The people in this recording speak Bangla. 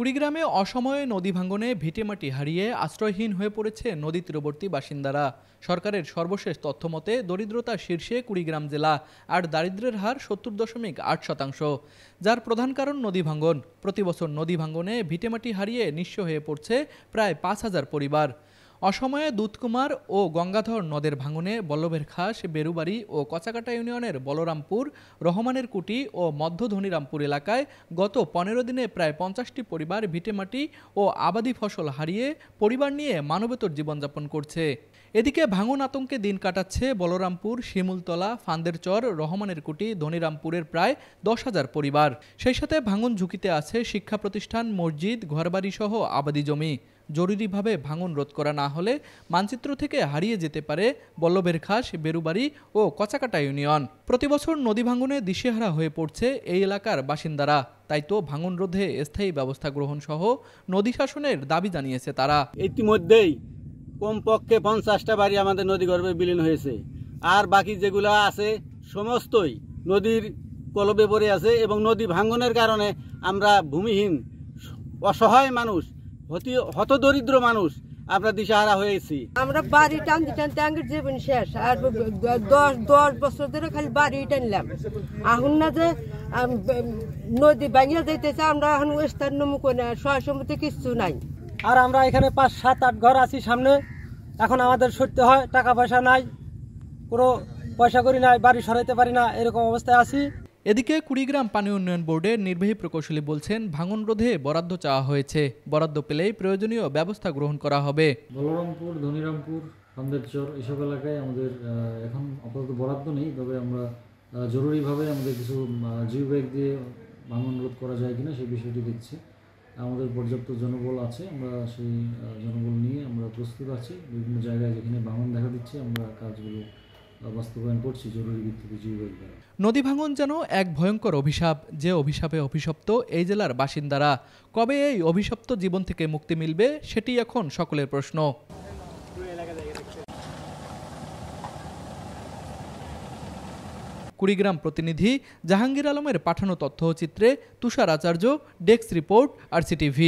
কুড়িগ্রামে অসময়ে নদী ভাঙনে ভিটেমাটি হারিয়ে আশ্রয়হীন হয়ে পড়েছে নদী তীরবর্তী বাসিন্দারা। সরকারের সর্বশেষ তথ্যমতে দরিদ্রতার শীর্ষে কুড়িগ্রাম জেলা, আর দারিদ্র্যের হার ৭০.৮%, যার প্রধান কারণ নদী ভাঙন। প্রতিবছর নদী ভাঙনে ভিটেমাটি হারিয়ে নিঃস্ব হয়ে পড়ছে প্রায় ৫,০০০ পরিবার। অসময়ে দুধকুমার ও গঙ্গাধর নদের ভাঙনে বল্লভের খাস, বেরুবাড়ি ও কচাকাটা ইউনিয়নের বলরামপুর, রহমানের কুটি ও মধ্য ধনিরামপুর এলাকায় গত ১৫ দিনে প্রায় ৫০টি পরিবার ভিটেমাটি ও আবাদি ফসল হারিয়ে পরিবার নিয়ে মানবেতর জীবনযাপন করছে। এদিকে ভাঙন আতঙ্কে দিন কাটাচ্ছে বলরামপুর, শিমুলতলা, ফান্দেরচর, রহমানের কুটি, ধনিরামপুরের প্রায় ১০,০০০ পরিবার। সেই সাথে ভাঙন ঝুঁকিতে আছে শিক্ষা প্রতিষ্ঠান, মসজিদ, ঘরবাড়ি সহ আবাদি জমি। জরুরিভাবে ভাঙন রোধ করা না হলে মানচিত্র থেকে হারিয়ে যেতে পারে বল্লভের খাস, বেরুবাড়ি ও কচাকাটা ইউনিয়ন। প্রতিবছর নদী ভাঙনে দিশেহারা হয়ে পড়ছে এই এলাকার বাসিন্দারা। তাই তো ভাঙন রোধে স্থায়ী ব্যবস্থা গ্রহণ সহ নদী শাসনের দাবি জানিয়েছে তারা। ইতিমধ্যেই কমপক্ষে 50টা বাড়ি আমাদের নদী গর্ভে বিলীন হয়েছে, আর বাকি যেগুলো আছে সমস্তই নদীর কলবে পড়ে আছে এবং নদী ভাঙনের কারণে আমরা ভূমিহীন, অসহায় মানুষ, হতদরিদ্র মানুষ আমরা দিশাহারা হয়েছি। আমরা বাড়ি টানতে টানতে আঙ্গের জীবন শেষ, আর 10 বছর ধরে খালি বাড়ি টানলাম। এখন না যে নদী ভাঙিয়া যাইতেছে, আমরা এখন স্থান নমুক সহায় সম্পত্তি কিছু নাই। আর আমরা এখানে 5, 7, 8 ঘর আছি সামনে। এখন আমাদের সরতে হয়, টাকা পয়সা নাই, কোনো পয়সা করি নাই, বাড়ি সরাইতে পারি না, এরকম অবস্থায় আছি। এদিকে কুড়িগ্রাম পানি উন্নয়ন বোর্ডের নির্বাহী প্রকৌশলী বলছেন, ভাঙন রোধে বরাদ্দ চাওয়া হয়েছে, বরাদ্দ পেলেই প্রয়োজনীয় ব্যবস্থা গ্রহণ করা হবে। বলরামপুর, ধনিরামপুর, ফান্দেরচর এসব এলাকায় আমাদের এখন আপাতত বরাদ্দ নেই, তবে আমরা জরুরিভাবে আমাদের কিছু জিও ব্যাগ দিয়ে ভাঙন রোধ করা যায় কিনা সেই বিষয়টি দেখছি। আমাদের পর্যাপ্ত জনবল আছে, আমরা সেই জনবল নিয়ে আমরা প্রস্তুত আছি। বিভিন্ন জায়গায় যেখানে ভাঙন দেখা দিচ্ছে আমরা কাজগুলো বাস্তবায়ন করছি জরুরি ভিত্তিতে জিও ব্যাগ দ্বারা। নদী ভাঙন যেন এক ভয়ঙ্কর অভিশাপ, যে অভিশাপে অভিশপ্ত এই জেলার বাসিন্দারা। কবে এই অভিশপ্ত জীবন থেকে মুক্তি মিলবে সেটি এখন সকলের প্রশ্ন। কুড়িগ্রাম প্রতিনিধি জাহাঙ্গীর আলমের পাঠানো তথ্যচিত্রে তুষার আচার্য, ডেস্ক রিপোর্ট, RCTV।